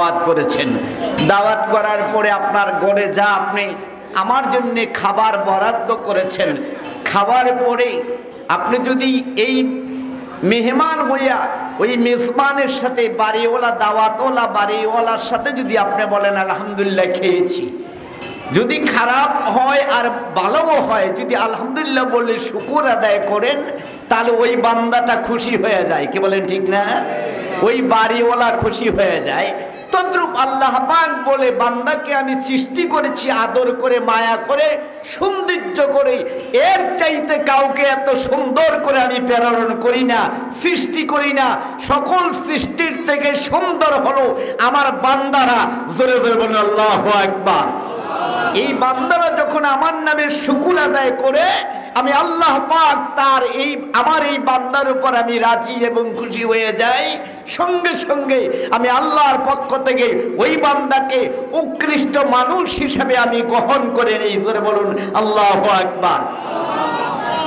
দাওয়াত করেছেন। দাওয়াত করার পরে আপনার ঘরে যা আপনি আমার জন্য খাবার বরাদ্দ করেছেন, খাওয়ার পরে আপনি যদি এই মেহমান হইয়া ওই মেজবানের সাথে বাড়িওয়ালা দাওয়াতওয়ালা বাড়িওয়ালার সাথে যদি আপনি বলেন আলহামদুলিল্লাহ খেয়েছি, যদি খারাপ হয় আর ভালোও হয়, যদি আলহামদুলিল্লাহ বলে শুকর আদায় করেন, তাহলে ওই বান্দাটা খুশি হয়ে যায়। কি বলেন ঠিক না? ওই বাড়িওয়ালা খুশি হয়ে যায়। তদ্রূপ আল্লাহ পাক বলে বান্দাকে আমি সৃষ্টি করেছি আদর করে, মায়া করে, সৌন্দর্য করে, এর চাইতে কাউকে এত সুন্দর করে আমি প্রেরণ করি না, সৃষ্টি করি না। সকল সৃষ্টির থেকে সুন্দর হলো আমার বান্দারা। জোরে জোরে বলেন আল্লাহু আকবার। এই বান্দারা যখন আমার নামে শুকর আদায় করে, আমি আল্লাহ পাক তার আমার এই বান্দার উপর আমি রাজি এবং খুশি হয়ে যাই। সঙ্গে সঙ্গে আমি আল্লাহর পক্ষ থেকে ওই বান্দাকে উৎকৃষ্ট মানুষ হিসাবে আমি গ্রহণ করে নেই। জোরে বলুন আল্লাহু আকবার।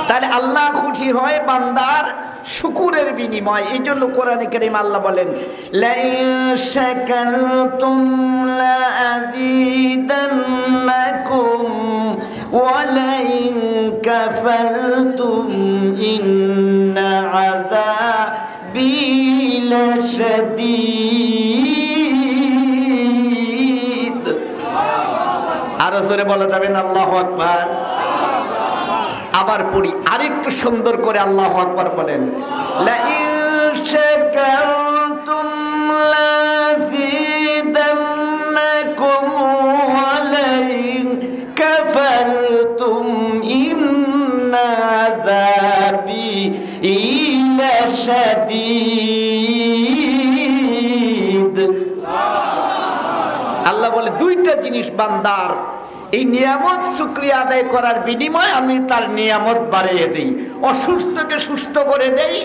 তাহলে আল্লাহ খুশি হয় বান্দার শুকুরের বিনিময়। এই জন্য কোরআনে কারীম আল্লাহ বলেন লাইন শাকারতুম লাযীদান্নাকুম ওয়া লাইন কাফারতুম ইন্না আযাবি লাশাদীদ। আর জোরে বলা যাবে না আল্লাহু আকবার। আবার পড়ি আরেকটু সুন্দর করে আল্লাহু আকবার বলেন লাইন শাকারতুম লাযীদান্নাকুম ওয়া লাইন কাফারতুম ইন্না আযাবি লাশাদীদ। আল্লাহ বলে দুইটা জিনিস বান্দার এই নিয়ামত শুকরিয়া আদায় করার বিনিময়ে আমি তার নিয়ামত বাড়িয়ে দেই। অসুস্থকে সুস্থ করে দেই,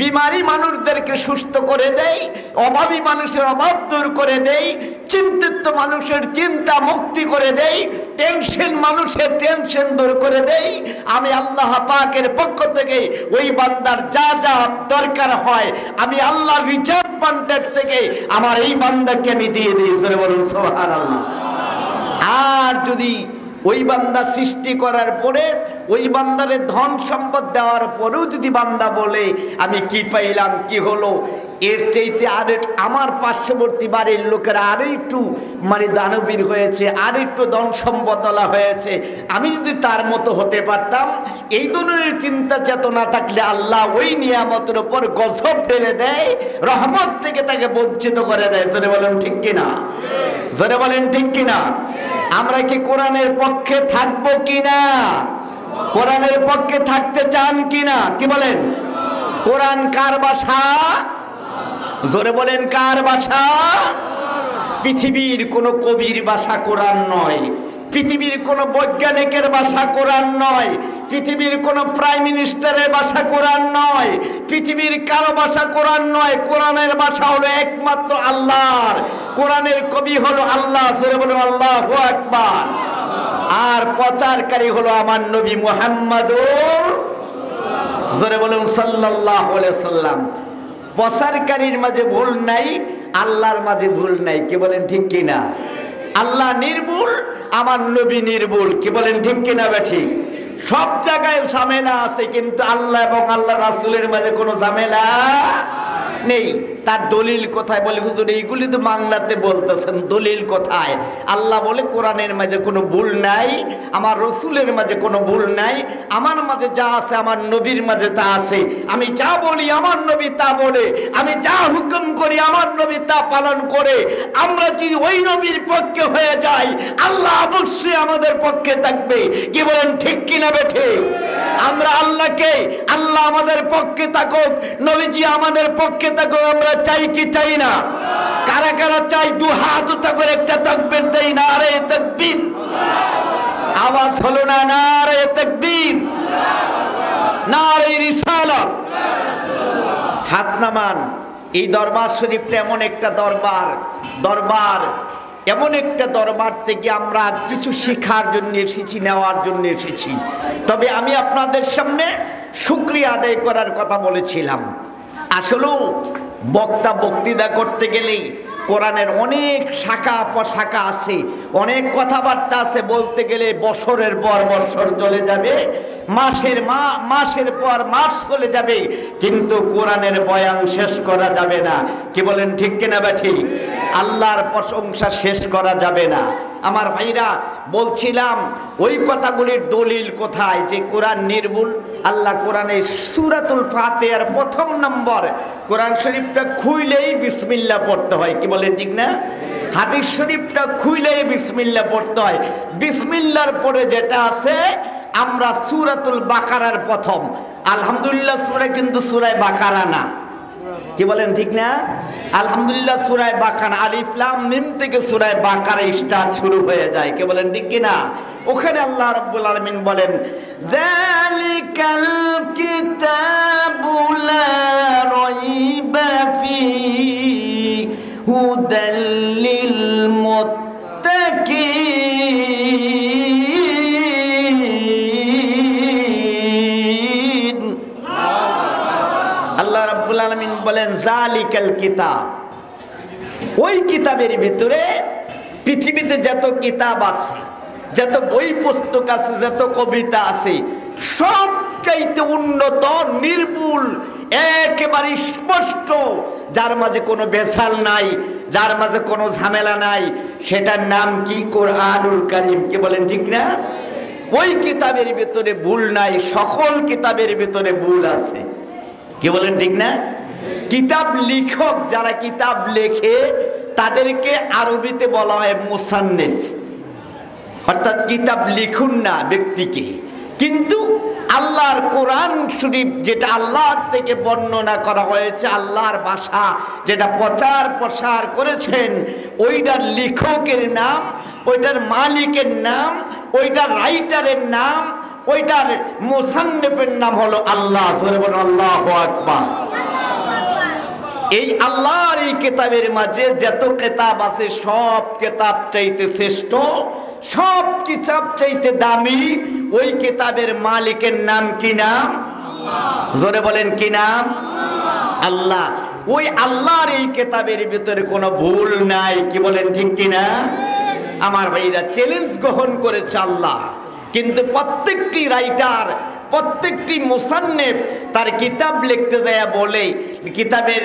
বিমারি মানুষদেরকে সুস্থ করে দেই, অভাবী মানুষের অভাব দূর করে দেই, চিন্তিত মানুষের চিন্তা মুক্তি করে দেই, টেনশন মানুষের টেনশন দূর করে দেই। আমি আল্লাহ পাকের পক্ষ থেকে ওই বান্দার যা যা দরকার হয় আমি আল্লাহর রিজার্ভ ফান্ডের থেকে আমার এই বান্দাকে আমি দিয়ে দিই। জোরে বলুন সুবহানাল্লাহ। আর যদি ওই বান্দা সৃষ্টি করার পরে ওই বান্দারে ধন সম্পদ দেওয়ার পরেও যদি বান্দা বলে আমি কি পাইলাম, কি হলো, এর চাইতে আর আমার পার্শ্ববর্তী বাড়ির লোকেরা আরো একটু দানবীর হয়েছে, আর একটু ধন সম্পদওয়ালা হয়েছে, আমি যদি তার মতো হতে পারতাম, এই ধরনের চিন্তা চেতনা থাকলে আল্লাহ ওই নিয়ামতের উপর গজব ঢেলে দেয়, রহমত থেকে তাকে বঞ্চিত করে দেয়। জোরে বলেন ঠিক কিনা? জোরে বলেন ঠিক কিনা? আমরা কি কোরআনের পক্ষে থাকবো কিনা? কোরআনের পক্ষে থাকতে চান কিনা? কি বলেন? কোরআন কার ভাষা? জোরে বলেন কার ভাষা? পৃথিবীর কোন কবির ভাষা কোরআন নয়, পৃথিবীর কোন বৈজ্ঞানিকের ভাষা কোরআন নয়, পৃথিবীর কোন প্রাইম মিনিস্টারের ভাষা কোরআন নয়, পৃথিবীর কারো ভাষা কোরআন নয়। কোরআনের ভাষা হলো একমাত্র আল্লাহর। কোরআনের কবি হলো আল্লাহ। জোরে বলুন আল্লাহু আকবার। আর প্রচারকারী হলো আমার নবী মুহাম্মদুর, জোরে বলুন সাল্লাল্লাহু আলাইহি সাল্লাম। প্রচারকারীর মাঝে ভুল নাই, আল্লাহর মাঝে ভুল নাই। কি বলেন ঠিক কিনা? আল্লাহ নির্ভুল, আমার নবী নির্ভুল। কি বলেন ঠিক কিনা? ঠিক। সব জায়গায় ঝামেলা আছে, কিন্তু আল্লাহ এবং আল্লাহ রাসূলের মাঝে কোনো ঝামেলা নেই। তার দলিল কোথায়? বলে হুজুর এইগুলি তো বাংলাতে বলতেছেন, দলিল কোথায়? আল্লাহ বলে কোরআনের মাঝে কোনো ভুল নাই, আমার রসুলের মাঝে কোনো ভুল নাই, আমার মাঝে যা আছে আমার নবীর মাঝে তা আছে। আমি যা বলি আমার নবী তা বলে, আমি যা হুকুম করি আমার নবী তা পালন করে। আমরা যদি ওই নবীর পক্ষে হয়ে যাই, আল্লাহ অবশ্যই আমাদের পক্ষে থাকবে। কি বলেন ঠিক কিনা বেঠে? আমরা আল্লাহকে, আল্লাহ আমাদের পক্ষে থাকুক, নবীজি আমাদের পক্ষে থাকুক, আমরা চাই কি চাই না? কারা কারা চাই? দু হাত উঁচা করে একটা তাকবীর দেই। নারে তাকবীর। আওয়াজ হলো না? নারে তাকবীর, নারে রিসালাত। হাত নামান। এই দরবার শরীফটা এমন একটা দরবার এমন একটা দরবার থেকে আমরা কিছু শেখার জন্য এসেছি, নেওয়ার জন্য এসেছি। তবে আমি আপনাদের সামনে শুকরিয়া আদায় করার কথা বলেছিলাম। আসলেও বক্তা বক্তৃতা করতে গেলেই কোরআনের অনেক শাখা প্রশাখা আছে, অনেক কথাবার্তা আছে, বলতে গেলে বছরের পর বছর চলে যাবে, মাসের পর মাস চলে যাবে, কিন্তু কোরআনের বয়ান শেষ করা যাবে না। কি বলেন ঠিক কিনা বা ঠিক? আল্লাহর প্রশংসা শেষ করা যাবে না। আমার ভাইরা, বলছিলাম ওই কথাগুলির দলিল কোথায় যে কোরআন নির্ভুল? আল্লাহ কোরআনে সূরাতুল ফাতিহার প্রথম নম্বর, কোরআন শরীফটা খুইলেই বিসমিল্লাহ পড়তে হয়। কি বলেন ঠিক না? হাদিস শরীফটা খুইলেই বিসমিল্লাহ পড়তে হয়। বিসমিল্লাহর পরে যেটা আছে, আমরা সূরাতুল বাকারার প্রথম, আলহামদুলিল্লাহ সূরা কিন্তু সূরা বাকারা না। কি বলেন ঠিক না? আলহামদুলিল্লাহ সূরা বাকারা, আলিফ লাম মিম থেকে সূরা বাকারা স্টার্ট শুরু হয়ে যায়। কি বলেন ঠিক কি না? ওখানে আল্লাহ রাব্বুল আলামিন বলেন, যালিকাল কিতাবু লা রাইবা ফীহি হুদাল লিল মুত্তাকিন। আল্লাহ রাব্বুল আলামিন বলেন যালিকাল কিতাব, ওই কিতাবের ভিতরে পৃথিবীতে যত কিতাব আছে, যত বই পুস্তক আছে, যত কবিতা আছে, সব চাইতে উন্নত, নির্ভুল, একেবারে স্পষ্ট, যার মাঝে কোনো বেসাল নাই, যার মাঝে কোনো ঝামেলা নাই, সেটার নাম কি? কোরআনুল কারীম। কি বলেন ঠিক না? ওই কিতাবের ভিতরে ভুল নাই, সকল কিতাবের ভিতরে ভুল আছে। কি বলেন ঠিক না? কিতাব লেখক যারা কিতাব লেখে তাদেরকে আরবিতে বলা হয় মুসান্নিফ, অর্থাৎ কিতাব লিখুন না ব্যক্তিকে। কিন্তু আল্লাহর কোরআন শরীফ যেটা আল্লাহর থেকে বর্ণনা করা হয়েছে, আল্লাহর ভাষা যেটা প্রচার প্রসার করেছেন, ওইটার লেখকের নাম, ওইটার মালিকের নাম, ওইটার রাইটারের নাম, ওইটার মুসান্নিফের নাম হলো আল্লাহ। জোরে বলুন আল্লাহু আকবার। এই আল্লাহর এই কিতাবের মাঝে যত কিতাব আছে, সব কিতাব চাইতে শ্রেষ্ঠ, সব কিতাব চাইতে দামি ওই কিতাবের মালিকের নাম কি নাম? জোরে বলেন কি নাম? আল্লাহ। ওই আল্লাহর এই কিতাবের ভিতরে কোনো ভুল নাই। কি বলেন ঠিক কিনা? আমার ভাইরা, চ্যালেঞ্জ গ্রহণ করেছে আল্লাহ, কিন্তু প্রত্যেকটি রাইটার, প্রত্যেকটি মুসান্নিফ তার কিতাব লিখতে দেয়া বলে, কিতাবের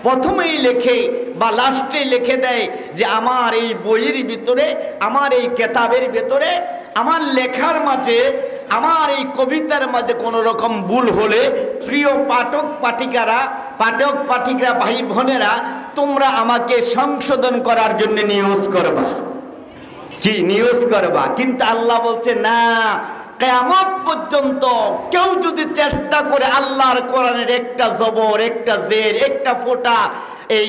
প্রথমেই লেখে বা লাস্টে লিখে দেয় যে আমার এই বইয়ের ভিতরে, আমার এই কিতাবের ভিতরে, আমার লেখার মাঝে, আমার এই কবিতার মাঝে কোনো রকম ভুল হলে, প্রিয় পাঠক পাঠিকা ভাই বোনেরা, তোমরা আমাকে সংশোধন করার জন্য নিয়োগ করবা। কি নিয়োগ করবা? কিন্তু আল্লাহ বলছে না, কিয়ামত পর্যন্ত কেউ যদি চেষ্টা করে আল্লাহর কোরআনের একটা জবর, একটা জের, একটা ফোঁটা এই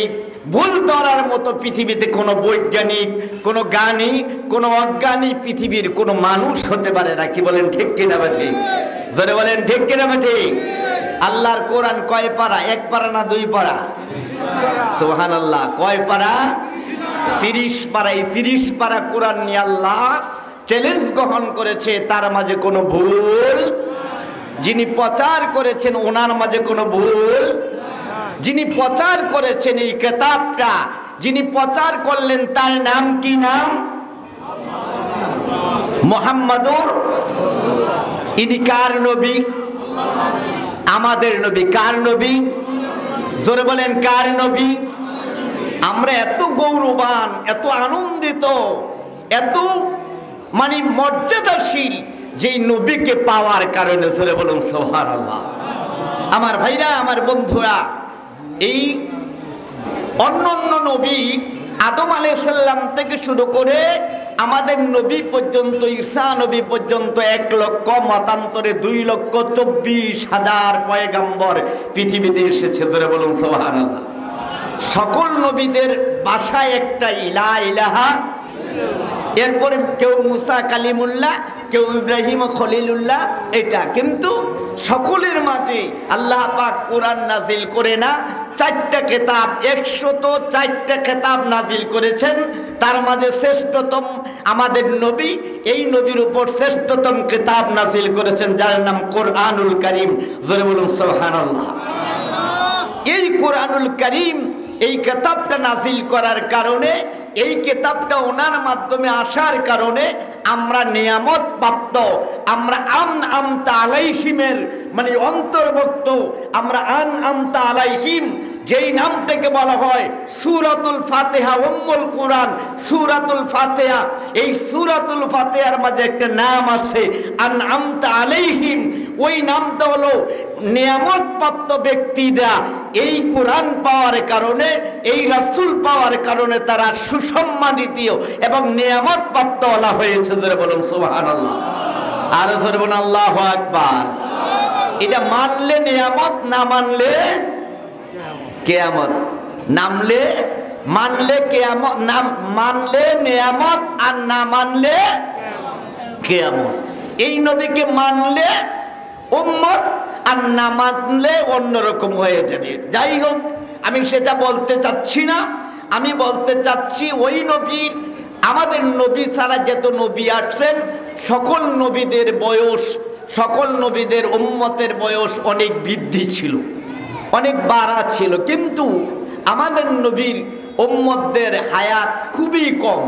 ভুল ধরার মতো পৃথিবীতে কোনো বৈজ্ঞানিক, কোনো জ্ঞানী, কোনো অজ্ঞানী পৃথিবীর কোনো মানুষ হতে পারে না। কি বলেন ঠিক কিনা বা ঠিক? জোরে বলেন ঠিক কিনা বা ঠিক? আল্লাহর কোরআন কয় পারা? এক পারা না দুই পারা? সুবহানাল্লাহ। কয় পারা? 30 পারা। এই 30 পারা কোরআন নিয়ে আল্লাহ চ্যালেঞ্জ গ্রহণ করেছে, তার মাঝে কোনো ভুল, যিনি প্রচার করেছেন ওনার মাঝে কোনো ভুল, যিনি প্রচার করেছেন এই কিতাবটা, যিনি প্রচার করলেন তার নাম কি নাম? মুহাম্মাদুর। ইনি কার নবী? আমাদের নবী। কার নবী? জোরে বলেন কার নবী? আমরা এত গৌরবান, এত আনন্দিত, এত মানে মর্যাদাশীল যে নবীকে পাওয়ার কারণে। জোরে বলুন সুবহানাল্লাহ। আমার ভাইরা, আমার বন্ধুরা, এই অন্য নবী আদম আলাইহিস সালাম থেকে শুরু করে আমাদের নবী পর্যন্ত, ঈসা নবী পর্যন্ত 1 লক্ষ, মতান্তরে 2,24,000 পয়গম্বর পৃথিবীতে এসেছে। জোরে বলুন সুবহানাল্লাহ। সকল নবীদের ভাষায় একটাই, লা ইলাহা। এরপরে কেউ মুসা কালিমুল্লাহ, কেউ ইব্রাহিম খলিলুল্লাহ, এটা। কিন্তু সকলের মাঝে আল্লাহ পাক কোরআন নাজিল করে না, 4টা কিতাব, 104টা কিতাব নাজিল করেছেন। তার মাঝে শ্রেষ্ঠতম আমাদের নবী, এই নবীর উপর শ্রেষ্ঠতম কিতাব নাজিল করেছেন, যার নাম কোরআনুল কারীম। জোরে বলুন সুবহানাল্লাহ। এই কোরআনুল কারীম এই কিতাবটা নাজিল করার কারণে, এই কিতাবটা ওনার মাধ্যমে আসার কারণে আমরা নিয়ামত প্রাপ্ত, আমরা আমতা আলাইহিমের মানে অন্তর্ভুক্ত। আমরা আমতা আলাইহিম যেই নামটাকে বলা হয় সূরাতুল ফাতিহা, উম্মুল কুরআন সূরাতুল ফাতিহা। এই সূরাতুল ফাতিহার মাঝে একটা নাম আছে আমতা আলাইহিম। ওই নামটা হলো নিয়ামত প্রাপ্ত ব্যক্তিরা এই কোরআন পাওয়ার কারণে, এই রাসূল পাওয়ার কারণে তারা সুসম্মানিত এবং নিয়ামত প্রাপ্ত বলা হয়েছে। জোরে বলুন সুবহানাল্লাহ, আর জোরে বলুন আল্লাহু আকবার। এটা মানলে নিয়ামত, না মানলে কিয়ামত। নামলে মানলে কিয়ামত, না মানলে নিয়ামত, আর না মানলে কিয়ামত। এই নবীকে মানলে উম্মত, আর না মানলে অন্যরকম হয়ে যাবে। যাই হোক, আমি সেটা বলতে চাচ্ছি না। আমি বলতে চাচ্ছি ওই নবীর, আমাদের নবী ছাড়া যত নবী আসছেন সকল নবীদের বয়স, সকল নবীদের উম্মতের বয়স অনেক বৃদ্ধি ছিল, অনেক বাড়া ছিল, কিন্তু আমাদের নবীর উম্মতদের হায়াত খুবই কম,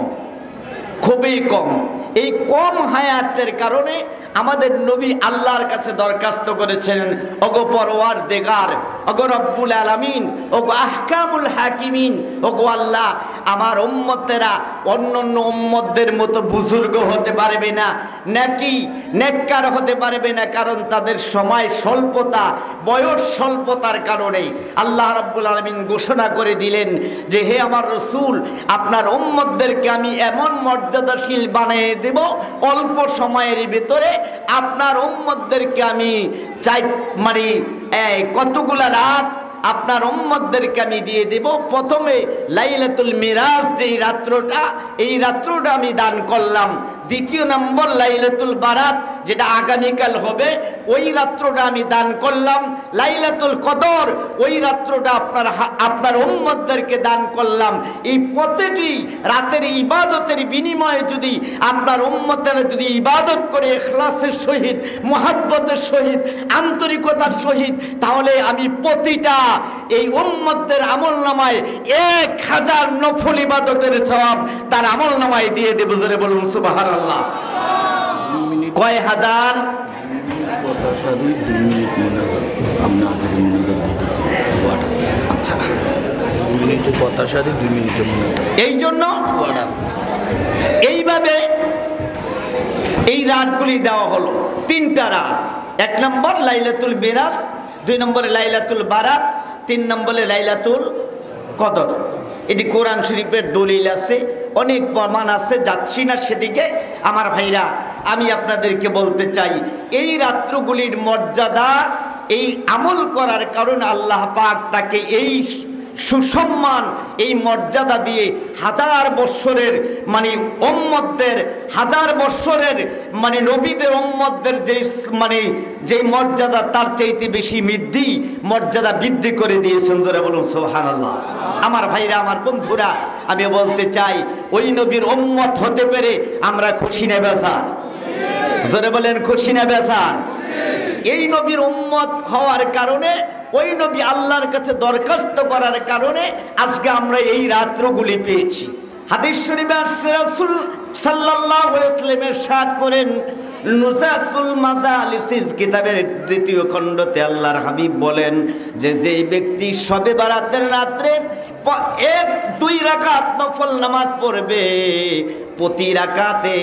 খুবই কম। এই কম হায়াতের কারণে আমাদের নবী আল্লাহর কাছে দরখাস্ত করেছেন, ওগো পরওয়ারদিগার, ওগো রব্বুল আলামিন, ওগো আহকামুল হাকিমিন, ওগো আল্লাহ, আমার উম্মতেরা অন্যান্য উম্মতদের মতো বুজুর্গ হতে পারবে না, নাকি নেককার হতে পারবে না, কারণ তাদের সময় স্বল্পতা, বয়স স্বল্পতার কারণে আল্লাহ রব্বুল আলামিন ঘোষণা করে দিলেন যে হে আমার রসুল, আপনার উম্মতদেরকে আমি এমন মর্যাদাশীল বানিয়ে দেব, অল্প সময়ের ভিতরে আপনার উম্মতদেরকে আমি কতগুলা রাত আপনার উম্মতদেরকে আমি দিয়ে দেব। প্রথমে লাইলাতুল মিরাজ যেই রাত্রটা, এই রাত্রটা আমি দান করলাম। দ্বিতীয় নম্বর লাইলাতুল বারাত, যেটা আগামীকাল হবে, ওই রাত্রটা আমি দান করলাম। লাইলাতুল কদর, ওই রাত্রটা আপনার উম্মতদেরকে দান করলাম। এই প্রতিটি রাতের ইবাদতের বিনিময়ে যদি আপনার উম্মতেরা যদি ইবাদত করে ইখলাসের সহিত, মুহাব্বতের সহিত, আন্তরিকতার সহিত, তাহলে আমি প্রতিটা এই উম্মতদের আমলনামায় 1000 নফল ইবাদতের সওয়াব তার আমলনামায় দিয়ে দেব। জোরে বলুন সুবহানাল্লাহ। কয় হাজার? আচ্ছা, এই জন্য এইভাবে এই রাতগুলি দেওয়া হলো, 3টা রাত। 1 নম্বর লাইলাতুল মিরাজ, 2 নম্বরে লাইলাতুল বারাত, 3 নম্বরে লাইলাতুল কদর। এটি কোরআন শরীফের দলিল আছে, অনেক প্রমাণ আছে, যাচ্ছি না সেদিকে। আমার ভাইরা, আমি আপনাদেরকে বলতে চাই, এই রাত্রগুলির মর্যাদা, এই আমল করার কারণে আল্লাহ পাক তাকে এই সুসম্মান, এই মর্যাদা দিয়ে 1000 বৎসরের মানে উম্মতদের, 1000 বৎসরের মানে নবীদের উম্মতদের যে মর্যাদা, তার চাইতে বেশি মর্যাদা বৃদ্ধি করে দিয়েছেন। জোরে বলুন সুবহানাল্লাহ। আমার ভাইরা, আমার বন্ধুরা, আমি বলতে চাই, ওই নবীর উম্মত হতে পেরে আমরা খুশি না বেজার? জোরে বলেন, খুশি না বেজার? এই নবীর উম্মত হওয়ার কারণে, ওই নবী আল্লাহর কাছে দরখাস্ত করার কারণে আজকে আমরা এই রাত্রগুলি পেয়েছি। হাদিস শরীফে রাসূল সাল্লাল্লাহু আলাইহি ওয়াসাল্লাম ইরশাদ করেন, নুসাসুল মাজালিস কিতাবের 2য় খণ্ডতে আল্লাহর হাবিব বলেন যে যেই ব্যক্তি শবে বারাতের রাত্রে 1-2 রাকাত নফল নামাজ পড়বে, প্রতি রাকাতে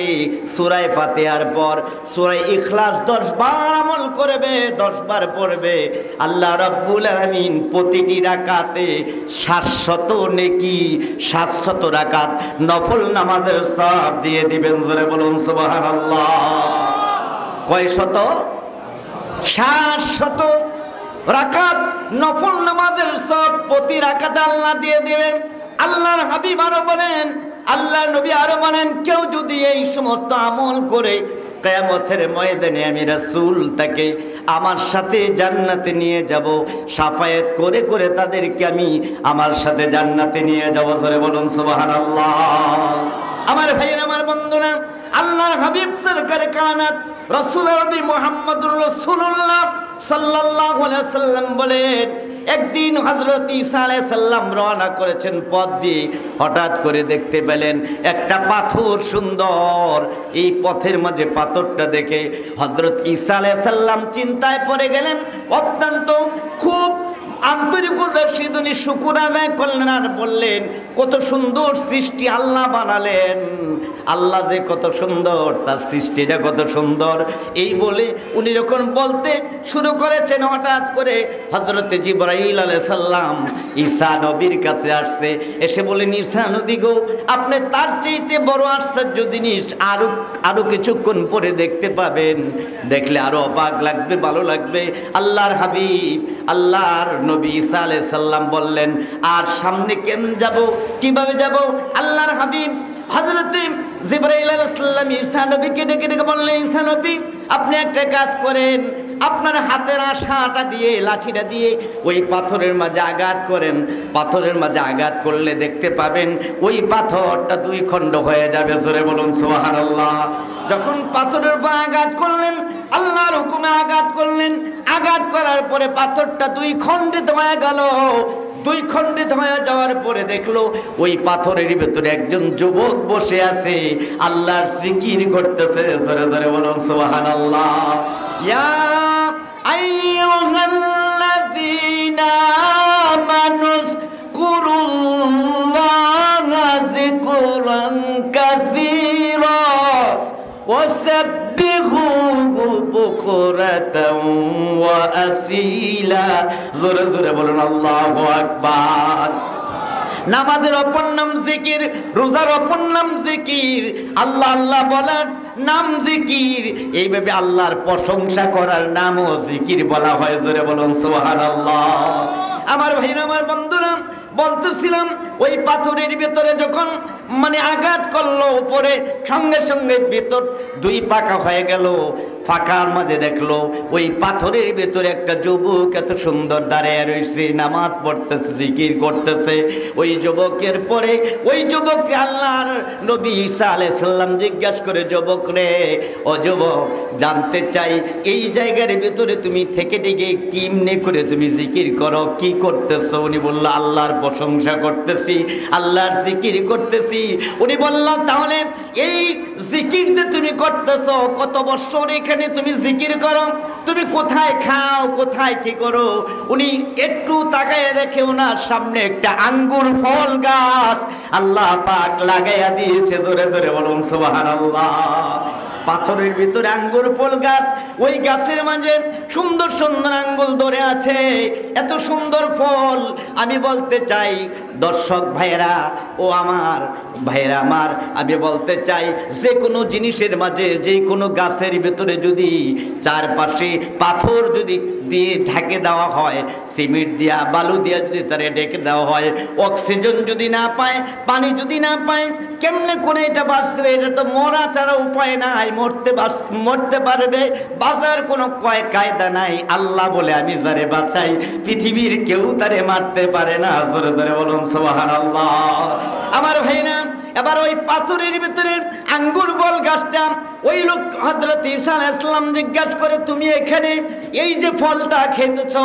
সূরা ফাতিহার পর সূরা ইখলাস 10 বার আমল করবে, 10 বার পড়বে, আল্লাহ রাব্বুল আলামিন প্রতিটি রাকাতে 700 নেকি, 700 রাকাত নফল নামাজের সওয়াব দিয়ে দিবেন। জোরে বলুন সুবহানাল্লাহ। কয় শত? 700 রাকাত নফল নামাজের সওয়াব প্রতি রাকাতে আল্লাহ দিয়ে দিবেন। আল্লাহর হাবিব আরো বলেন, আল্লাহর নবী আরো বলেন, কেউ যদি এই সমস্ত আমল করে কিয়ামতের ময়দানে আমি রাসূল তাকে আমার সাথে জান্নাতে নিয়ে যাব, শাফায়াত করে করে তাদেরকে আমি আমার সাথে জান্নাতে নিয়ে যাব। জোরে বলুন সুবহানাল্লাহ। আমার ভাইয়েরা, আমার বন্ধুরা, আল্লাহর হাবিব সরকারে কায়নাত রাসূল আরবি মুহাম্মদুর রাসূলুল্লাহ সাল্লাল্লাহু আলাইহি ওয়াসাল্লাম বলেন, একদিন হযরত ঈসা আলাইহিস সালাম রওনা করেছেন পথ দিয়ে, হঠাৎ করে দেখতে পেলেন একটা পাথর সুন্দর। এই পথের মাঝে পাথরটা দেখে হযরত ঈসা আলাইহিস সালাম চিন্তায় পড়ে গেলেন। অত্যন্ত খুব আন্তরিকতার সাথে উনি শুকর আদায় করলেন আর বললেন, কত সুন্দর সৃষ্টি আল্লাহ বানালেন, আল্লাহ যে কত সুন্দর, তার সৃষ্টিটা কত সুন্দর। এই বলে উনি যখন বলতে শুরু করেছেন, হঠাৎ করে হযরতে জিবরাইল আলাইহিস সালাম ঈসা নবীর কাছে আসছে। এসে বলেন, ঈসা নবী গো, আপনি তার চাইতে বড় আশ্চর্য জিনিস আরো কিছুক্ষণ পরে দেখতে পাবেন, দেখলে আরো অবাক লাগবে, ভালো লাগবে। আল্লাহর হাবিব আল্লাহর নবী ঈসা আলাইহিস সালাম বললেন, আর সামনে কেন যাব, কিভাবে যাব? আল্লাহর হাবিব হযরতে জিবরাইল আলাইহিস সালাম ঈসা নবীকে ডেকে ডেকে বললেন, ঈসা নবী আপনি একটা কাজ করেন, আপনার হাতের আশাটা দিয়ে, লাঠিটা দিয়ে ওই পাথরের মাঝে আঘাত করেন। পাথরের মাঝে আঘাত করলে দেখতে পাবেন ওই পাথরটা দুই খণ্ড হয়ে যাবে। জোরে বলুন সুবহানাল্লাহ। যখন পাথরের উপর আঘাত করলেন, আল্লাহর হুকুমে আঘাত করলেন, আঘাত করার পরে পাথরটা দুই খণ্ডিত হয়ে গেল। দুই খণ্ডিত হয়ে যাওয়ার পরে দেখলো ওই পাথরের ভিতরে একজন যুবক বসে আছে, আল্লাহর জিকির করতেছে। জোরে জোরে বলুন সুবহানাল্লাহ। ইয়া আইয়ুহাল্লাযীনা আমানুযকুরুল্লাহা যিকরান কাসীরা ওয়াসাব্বিহুহু বুকরাতাও ওয়া আসীলা। জোরে জোরে বলুন আল্লাহু আকবার। নামাজের অপর নাম জিকির, রোজার অপর নাম জিকির, আল্লাহ আল্লাহ বলার নাম জিকির, এইভাবে আল্লাহর প্রশংসা করার নামও জিকির বলা হয়। জোরে বলুন সুবহানাল্লাহ। আমার ভাইরা, আমার বন্ধুরা, বলতেছিলাম ওই পাথরের ভিতরে যখন আঘাত করলো উপরে, সঙ্গে সঙ্গে ভিতর দুই পাকা হয়ে গেল। ফাঁকার মাঝে দেখলো ওই পাথরের ভিতরে একটা যুবক এত সুন্দর দাঁড়িয়ে রয়েছে, নামাজ পড়তেছে, জিকির করতেছে। ওই যুবকের পরে ওই যুবককে আল্লাহর নবী ঈসা আলাইহিস সালাম জিজ্ঞাসা করে, যুবক রে, ও যুবক, জানতে চাই এই জায়গার ভিতরে তুমি থেকে থেকে কিমনে করে তুমি জিকির করো, কি করতেছো? উনি বলল, আল্লাহর প্রশংসা করতেছি, আল্লাহর জিকির করতেছি। উনি বলল, তাহলে এই জিকির যে তুমি করতেছো, কত বছর এখানে তুমি জিকির করো, তুমি কোথায় খাও, কোথায় কি করো? উনি একটু তাকায় দেখে ওনার সামনে একটা আঙ্গুর ফল গাছ আল্লাহ পাক লাগাইয়া দিয়েছে। জোরে জোরে বলুন সুবহানাল্লাহ। পাথরের ভিতরে আঙ্গুর ফল গাছ, ওই গাছের মাঝে সুন্দর সুন্দর আঙ্গুর ধরে আছে, এত সুন্দর ফল। আমি বলতে চাই দর্শক ভাইয়েরা ও আমার ভাইয়েরা আমার, আমি বলতে চাই যে কোনো জিনিসের মাঝে, যে কোনো গাছের ভিতরে যদি চারপাশে পাথর যদি দিয়ে ঢেকে দেওয়া হয়, সিমেন্ট দিয়া বালু দিয়া যদি তারে ঢেকে দেওয়া হয়, অক্সিজেন যদি না পায়, পানি যদি না পায়, কেমনে করে এটা বাঁচবে? এটা তো মরা ছাড়া উপায় নাই, মরতে পারবে, বাঁচার কোনো কায়দা নাই। আল্লাহ বলে, আমি যারে বাঁচাই পৃথিবীর কেউ তারে মারতে পারে না। জোরে জোরে বলুন সুবহানাল্লাহ। আমার ভাইরা, এবার ওই পাথরের ভিতরে আঙ্গুর বল গাছটা, ওই লোক হযরত ঈসা আলাইহিস সালাম জিজ্ঞাসা করে, তুমি এখানে এই যে ফলটা খেতেছ,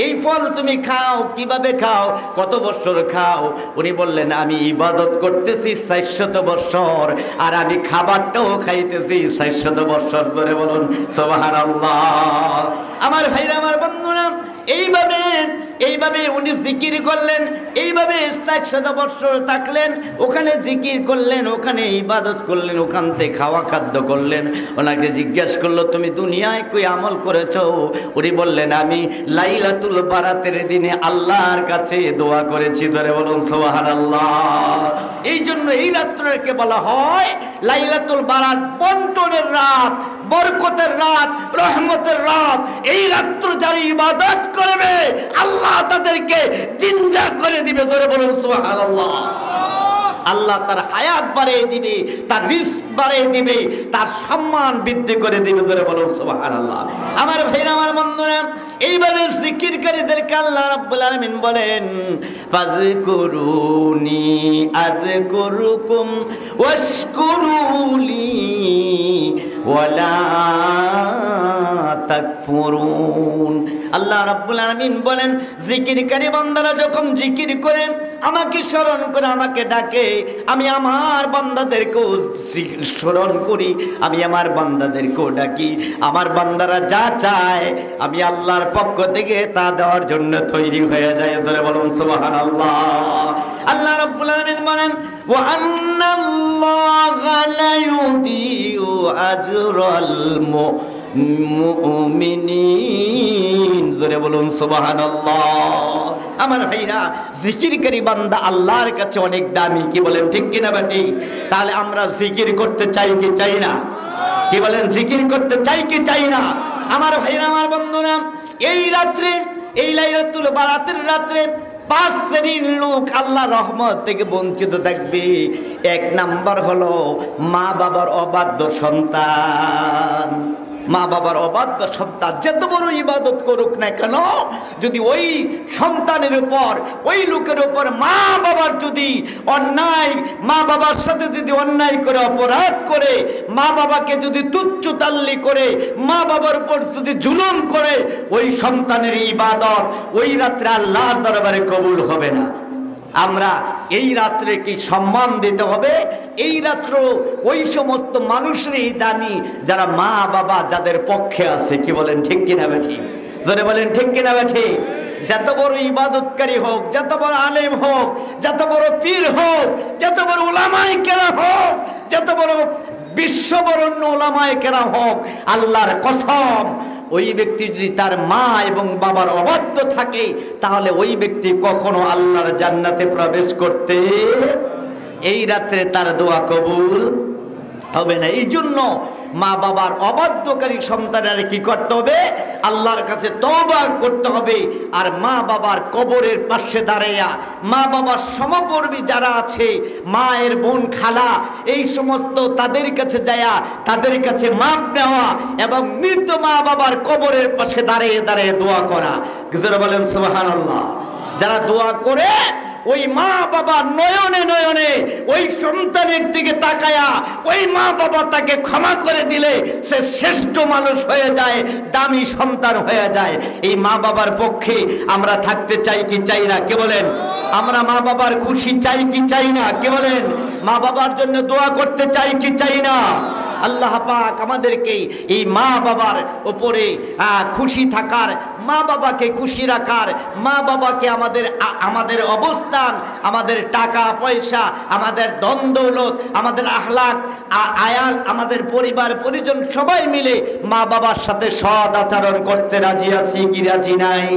এই ফল তুমি খাও, কিভাবে খাও, কত বছর খাও? উনি বললেন, আমি ইবাদত করতেছি 400 বছর, আর আমি খাবারটাও খাইতেছি 400 বছর। জোরে বলুন সুবহানাল্লাহ। আমার ভাইরা, আমার বন্ধুরা, এইভাবে উনি জিকির করলেন, এইভাবে 400 বছর থাকলেন, ওখানে জিকির করলেন, ওখানে ইবাদত করলেন, ওখান থেকে খাওয়া খাদ্য করলেন। ওনাকে জিজ্ঞাসা করলো, তুমি দুনিয়ায় কই আমল করেছো? উনি বললেন, আমি লাইলাতুল বারাতের দিনে আল্লাহর কাছে দোয়া করেছি। ধরে বলুন সুবহানাল্লাহ। এই জন্য এই রাত্রকে বলা হয় লাইলাতুল বারাত, বন্টনের রাত, বরকতের রাত, রহমতের রাত। এই রাত্র যারা ইবাদত করবে, আল্লাহ তাদেরকে জিন্দা করে দিবে। ধরে বলুন সুবহানাল্লাহ। আল্লাহ তার হায়াত বাড়িয়ে দিবে, তার রিস্ক বাড়িয়ে দিবে, তার সম্মান বৃদ্ধি করে দিবে। ধরে বলুন সুবহানাল্লাহ। আমার ভাইরা, আমার বন্ধুরা, এইভাবে জিকিরকারীদেরকে আল্লাহ রাব্বুল আলামিন বলেন, ফাযকুরুনি আযকুরুকুম ওয়াশকুরুলি ওয়ালা তাকফুরুন। আল্লাহ রাব্বুল আলামিন বলেন, জিকিরকারী বান্দারা যখন জিকির করে, আমাকে স্মরণ করে, আমাকে ডাকে, আমি আমার বান্দাদেরকেও স্মরণ করি, আমি আমার বান্দাদেরকেও ডাকি। আমার বান্দারা যা চায় আমি আল্লাহর পক্ষ থেকে তা দেওয়ার জন্য তৈরি হয়ে যায়। জোরে বলুন সুবহানাল্লাহ। আল্লাহ রাব্বুল আলামিন বলেন, ওয়া আন্নাল্লাহা লা ইউদিউ আজরাল মুমিনিন। জোরে বলুন সুবহানাল্লাহ। আমার ভাইরা, জিকিরকারী বান্দা আল্লাহর কাছে অনেক দামি। কি বলেন, ঠিক কিনা বেটি? তাহলে আমরা জিকির করতে চাই কি চাই না? কি বলেন, জিকির করতে চাই কি চাই না? আমার ভাইরা, আমার বন্ধুরা, এই রাত্রে, এই লাইলাতুল বারাতের রাত্রে 5 শ্রেণীর লোক আল্লাহ রহমত থেকে বঞ্চিত থাকবে। 1 নাম্বার হলো মা বাবার অবাধ্য সন্তান। মা বাবার অবাধ্য সন্তান যত বড় ইবাদত করুক না কেন, যদি ওই সন্তানের উপর, ওই লোকের উপর মা বাবার যদি অন্যায়, মা বাবার সাথে যদি অন্যায় করে, অপরাধ করে, মা বাবাকে যদি তুচ্ছ তাল্লি করে, মা বাবার উপর যদি জুলুম করে, ওই সন্তানের ইবাদত ওই রাত্রে আল্লাহর দরবারে কবুল হবে না। আমরা এই রাত্রে কি সম্মান দিতে হবে? এই রাত্র ওই সমস্ত মানুষেরই দামি যারা মা বাবা যাদের পক্ষে আছে। কি বলেন, ঠিক কিনা বেঠি? জোরে বলেন, ঠিক কিনা বেঠি? যত বড় ইবাদতকারী হোক, যত বড় আলেম হোক, যত বড় পীর হোক, যত বড় উলামায়ে কেরাম হোক, যত বড় বিশ্ববরণ্য উলামায়ে কেরাম হোক, আল্লাহর কসম, ওই ব্যক্তি যদি তার মা এবং বাবার অবাধ্য থাকে, তাহলে ওই ব্যক্তি কখনো আল্লাহর জান্নাতে প্রবেশ করতে, এই রাত্রে তার দোয়া কবুল হবে না। এই জন্য মা বাবার অবাধ্যকারী সন্তানের কি করতে হবে? আল্লাহর কাছে তওবা করতে হবে। আর মা বাবার কবরের পাশে দাঁড়াইয়া, মা বাবার সমপর্বী যারা আছে, মায়ের বোন, খালা, এই সমস্ত তাদের কাছে যায়া তাদের কাছে মাপ নেওয়া এবং মৃত মা বাবার কবরের পাশে দাঁড়িয়ে দাঁড়িয়ে দোয়া করা। যারা বলেন সুবহানাল্লাহ। যারা দোয়া করে, ওই মা বাবা নয়নে নয়নে ওই সন্তানের দিকে তাকায়া ওই মা বাবা তাকে ক্ষমা করে দিলে সে শ্রেষ্ঠ মানুষ হয়ে যায়, দামি সন্তান হয়ে যায়। এই মা বাবার পক্ষে আমরা থাকতে চাই কি চাই না? কে বলেন? আমরা মা বাবার খুশি চাই কি চাই না? কে বলেন? মা বাবার জন্য দোয়া করতে চাই কি চাই না? আল্লাহ পাক আমাদেরকে এই মা বাবার উপরে খুশি থাকার, মা বাবাকে খুশি রাখার, মা বাবাকে আমাদের অবস্থান, আমাদের টাকা পয়সা, আমাদের ধন দৌলত, আমাদের আখলাক, আয়াল, আমাদের পরিবার পরিজন সবাই মিলে মা বাবার সাথে সৎ আচরণ করতে রাজি আছি কি রাজি নাই?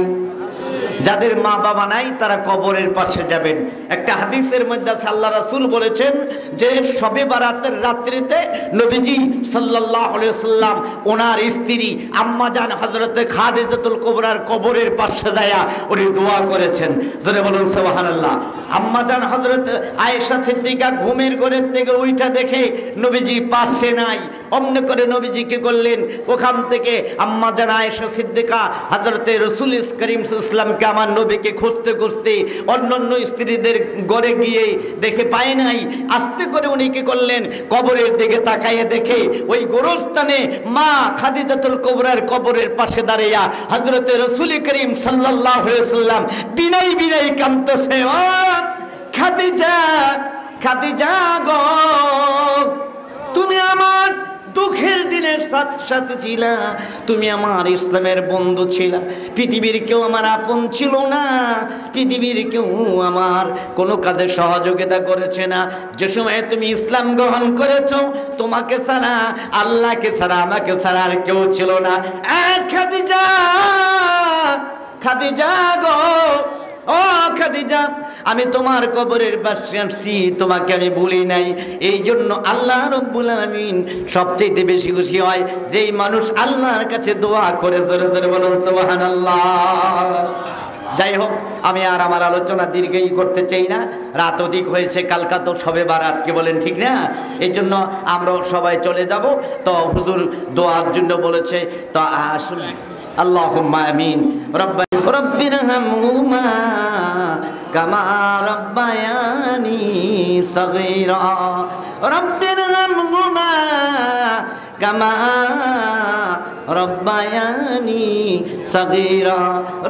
যাদের মা বাবা নাই তারা কবরের পাশে যাবেন। একটা হাদিসের মধ্যে আল্লাহ রাসূল বলেছেন যে শবে বারাতের রাত্রিতে নবীজি সাল্লাল্লাহু আলাইহি ওয়াসাল্লাম ওনার স্ত্রী আম্মা জান হযরতে খাদিজাতুল কুবরার কবরের পাশে যায়া উনি দোয়া করেছেন। জোরে বলুন সুবহানাল্লাহ। আম্মা জান হযরত আয়েশা সিদ্দিকা ঘুমের ঘরের থেকে উঠা দেখে নবীজি পাশে নাই। অমনে করে নবীজি কি করলেন, ওখান থেকে আম্মা জান আয়েশা সিদ্দিকা হযরতে রাসূল করিম সাল্লাল্লাহু আলাইহি ওয়াসাল্লামকে, আমার নবীকে খুঁজতে খুঁজতে অন্যান্য স্ত্রীদের ঘরে গিয়ে দেখে পায় নাই। আস্তে করে উনি কি করলেন, কবরের দিকে তাকাইয়ে দেখে ওই গোরস্থানে মা খাদিজাতুল কুবরার কবরের পাশে দাঁড়িয়ে হযরতে রাসূল করিম সাল্লাল্লাহু আলাইহি ওয়াসাল্লাম বিনয় বিনয় কাঁদতেছে, ও খাদিজা, খাদিজা গো, তুমি আমার দুঃখের দিনের সাথে ছিলা, তুমি আমার ইসলামের বন্ধু ছিলা, পৃথিবীর কেউ আমার আপন ছিল না, পৃথিবীর কেউ আমার কোনো কাজে সহযোগিতা করেছে না। যে সময় তুমি ইসলাম গ্রহণ করেছো, তোমাকে ছাড়া, আল্লাহকে ছাড়া, আমাকে ছাড়া আর কেউ ছিল না। খাদিজা, খাদিজা গো, ও খাদিজা, আমি তোমার কবরের পাশে আসছি, তোমাকে আমি ভুলি নাই। এই জন্য আল্লাহ রাব্বুল আলামিন সবচেয়ে বেশি খুশি হয় যেই মানুষ আল্লাহর কাছে দোয়া করে। জোরে জোরে বলুন সুবহানাল্লাহ। যাই হোক, আমি আর আমার আলোচনা দীর্ঘই করতে চাই না, রাত অধিক হয়েছে, কালকা তো শবে বারাত, কি বলেন ঠিক না? এই জন্য আমরাও সবাই চলে যাব। তো হুজুর দোয়ার জন্য বলেছে, তো আসুন। আল্লাহুম্মা আমিন। রব্বিরহামহুমা কামা রাব্বায়ানি সগীরা, রব্বিরহামহুমা কামা রব্বায়ানি সাগীরা।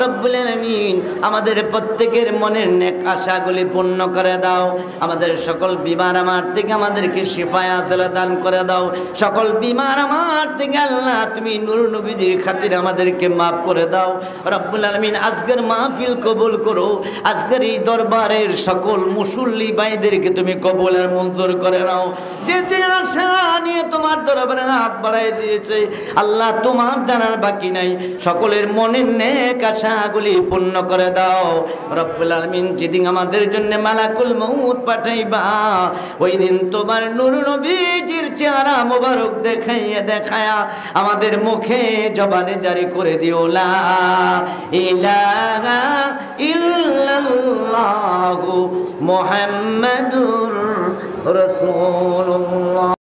রব্বুল আলামিন আমাদের প্রত্যেকের মনের নেক আশাগুলি পূর্ণ করে দাও। আমাদের সকল বিমার আমার থেকে আমাদেরকে শিফায়াত দান করে দাও। সকল বিমার আমার থেকে আল্লাহ তুমি নূর নবীজির খাতির আমাদেরকে মাফ করে দাও। রব্বুল আলামিন আজকের মাহফিল কবুল করো। আজকের এই দরবারের সকল মুসল্লি ভাইদেরকে তুমি কবুলের মঞ্জুর করে নাও। যে যে আশা নিয়ে তোমার দরবারে হাত বাড়াই দিয়েছে আল্লাহ তোমার জানার বাকি নাই, সকলের মনের নেক আশাগুলি পূর্ণ করে দাও। রব্বুল আলামিন যেদিন আমাদের জন্য মালাকুল মউত পাঠাইবা ওই দিন তোমার নূর নবীজির চেহারা মোবারক দেখায়া আমাদের মুখে জবানে জারি করে দিও লা ইলাহা ইল্লাল্লাহু মুহাম্মাদুর রাসূলুল্লাহ।